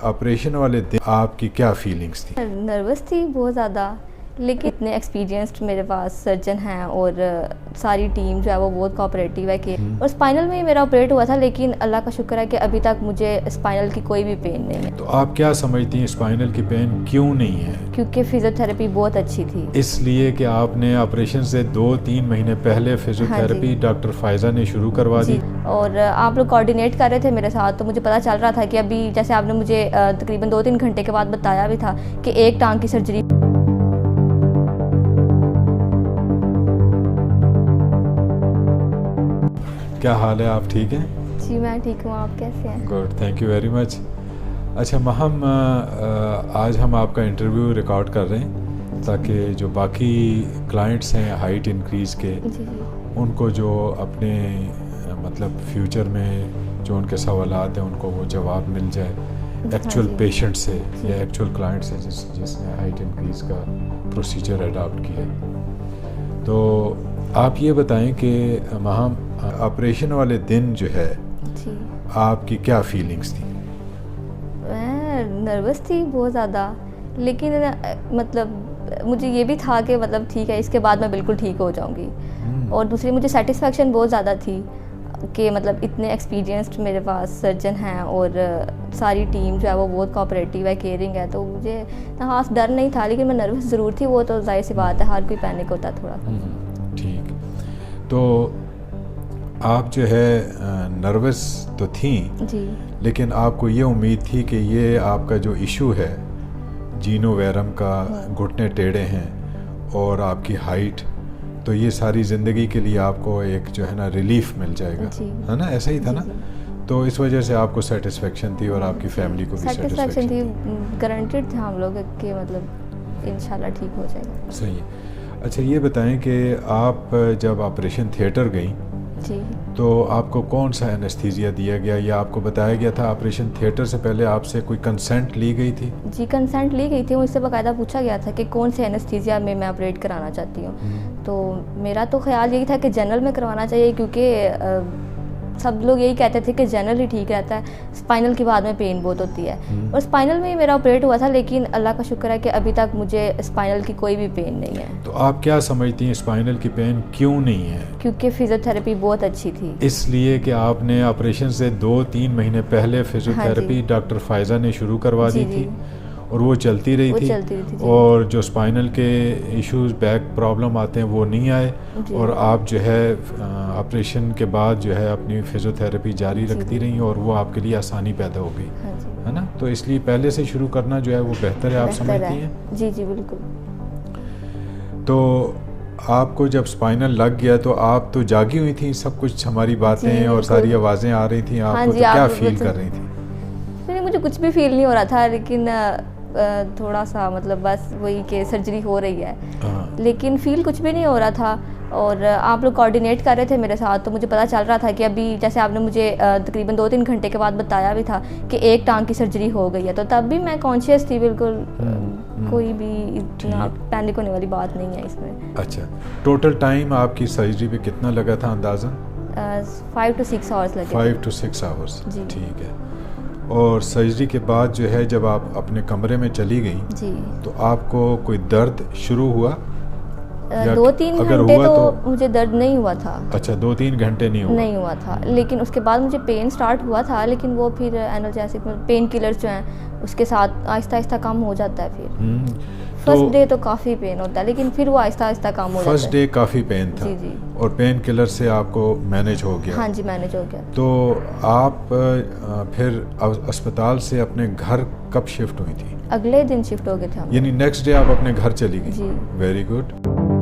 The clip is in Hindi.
ऑपरेशन वाले दिन आपकी क्या फीलिंग्स थी? नर्वस थी बहुत ज़्यादा, लेकिन इतने एक्सपीरियंस्ड मेरे पास सर्जन हैं और सारी टीम जो है वो बहुत कोऑपरेटिव है कि और स्पाइनल में ही मेरा ऑपरेट हुआ था, लेकिन अल्लाह का शुक्र है कि अभी तक मुझे स्पाइनल की कोई भी पेन नहीं है। तो आप क्या समझती हैं स्पाइनल की पेन क्यों नहीं है? क्योंकि फिजियोथेरेपी बहुत अच्छी थी। इसलिए कि आपने ऑपरेशन से 2-3 महीने पहले फिजियोथेरेपी डॉक्टर फायजा ने शुरू करवा दी और आप लोग कोऑर्डिनेट कर रहे थे मेरे साथ, तो मुझे पता चल रहा था कि अभी जैसे आपने मुझे तकरीबन 2-3 घंटे के बाद बताया भी था कि एक टांग की सर्जरी। क्या हाल है, आप ठीक हैं? जी मैं ठीक हूँ, आप कैसे हैं? Good, thank you very much. अच्छा महम, आज हम आपका इंटरव्यू रिकॉर्ड कर रहे हैं ताकि जो बाकी क्लाइंट्स हैं हाइट इंक्रीज़ के उनको जो अपने मतलब फ्यूचर में जो उनके सवालात हैं उनको वो जवाब मिल जाए एक्चुअल पेशेंट से या एक्चुअल क्लाइंट से जिसने हाइट इंक्रीज़ का प्रोसीजर अडॉप्ट किया है। तो आप ये बताएं कि महम ऑपरेशन वाले दिन जो है आपकी क्या फीलिंग्स थी? मैं नर्वस थी बहुत ज़्यादा, लेकिन मतलब मुझे ये भी था कि मतलब ठीक है इसके बाद मैं बिल्कुल ठीक हो जाऊंगी। और दूसरी मुझे सेटिस्फेक्शन बहुत ज़्यादा थी कि मतलब इतने एक्सपीरियंस्ड मेरे पास सर्जन हैं और सारी टीम जो है वो बहुत कोऑपरेटिव है, केयरिंग है, तो मुझे खास डर नहीं था, लेकिन मैं नर्वस ज़रूर थी। वो तो जाहिर सी बात है, हर कोई पैनिक होता है थोड़ा सा। ठीक, तो आप जो है नर्वस तो थी जी, लेकिन आपको ये उम्मीद थी कि ये आपका जो इशू है जीनो वैरम का, घुटने टेढ़े हैं और आपकी हाइट, तो ये सारी ज़िंदगी के लिए आपको एक जो है ना रिलीफ मिल जाएगा, है ना? ऐसा ही था ना? तो इस वजह से आपको सेटिस्फेक्शन थी और आपकी फैमिली को भी सेटिस्फेक्शन थी। गारंटेड था हम लोग कि मतलब इंशाल्लाह ठीक हो जाएगा। सही है। अच्छा ये बताएं कि आप जब ऑपरेशन थिएटर गई जी, तो आपको कौन सा एनेस्थीसिया दिया गया या आपको बताया गया था ऑपरेशन थिएटर से पहले आपसे कोई कंसेंट ली गई थी? जी कंसेंट ली गई थी, मुझसे बाकायदा पूछा गया था कि कौन से एनेस्थीसिया में मैं ऑपरेट कराना चाहती हूँ। तो मेरा तो ख्याल यही था कि जनरल में करवाना चाहिए, क्योंकि सब लोग यही कहते थे कि जनरल ही ठीक रहता है, स्पाइनल की बाद में पेन बहुत होती है। और स्पाइनल में ही मेरा ऑपरेट हुआ था, लेकिन अल्लाह का शुक्र है कि अभी तक मुझे स्पाइनल की कोई भी पेन नहीं है। तो आप क्या समझती हैं स्पाइनल की पेन क्यों नहीं है? क्योंकि फिजियोथेरेपी बहुत अच्छी थी। इसलिए कि आपने ऑपरेशन से 2-3 महीने पहले फिजियोथेरेपी डॉक्टर फायजा ने शुरू करवा दी थी और वो चलती रही थी और जो स्पाइनल के इश्यूज, बैक प्रॉब्लम आते हैं वो नहीं आए और आप जो है ऑपरेशन के बाद जो है अपनी फिजियोथेरेपी जारी रखती रही और वो आपके लिए आसानी पैदा हो गई, है ना? तो इसलिए पहले से शुरू करना जो है वो बेहतर है, आप समझती हैं? जी जी बिल्कुल। तो आपको जब स्पाइनल लग गया तो आप तो जागी हुई थी, सब कुछ हमारी बातें और सारी आवाज़ें आ रही थी आपको, तो क्या फील कर रही थी? मुझे कुछ भी फील नहीं हो रहा था, लेकिन थोड़ा सा मतलब बस वही कि सर्जरी हो रही है, लेकिन फील कुछ भी नहीं हो रहा था। और आप लोग कोऑर्डिनेट कर रहे थे मेरे साथ, तो मुझे पता चल रहा था कि अभी जैसे आपने मुझे तकरीबन 2-3 घंटे के बाद बताया भी था कि एक टांग की सर्जरी हो गई है, तो तब भी मैं कॉन्शियस थी बिल्कुल। कोई भी इतना पैनिक होने वाली बात नहीं है इसमें। अच्छा, टोटल टाइम आपकी सर्जरी पे कितना लगा था अंदाज़न? 5 to 6 आवर्स लगे। 5 to 6 आवर्स, ठीक है। और सर्जरी के बाद जो है जब आप अपने कमरे में चली गई जी, तो आपको कोई दर्द शुरू हुआ? 2-3 घंटे तो मुझे दर्द नहीं हुआ था। अच्छा, 2-3 घंटे नहीं हुआ था, लेकिन उसके बाद मुझे पेन स्टार्ट हुआ था, लेकिन वो फिर एनाल्जेसिक पेन किलर्स जो हैं उसके साथ आहिस्ता आहिस्ता कम हो जाता है। फिर फर्स्ट डे तो काफ़ी पेन होता है, लेकिन फिर वो आहिस्ता आहिस्ता कम हो जाता है। फर्स्ट डे काफ़ी पेन था जी, और पेन किलर से आपको मैनेज हो गया? हाँ जी, मैनेज हो गया। तो आप फिर अस्पताल से अपने घर कब शिफ्ट हुई थी? अगले दिन शिफ्ट हो गए थे हम। यानी नेक्स्ट डे आप अपने घर चली गई? जी। Very good.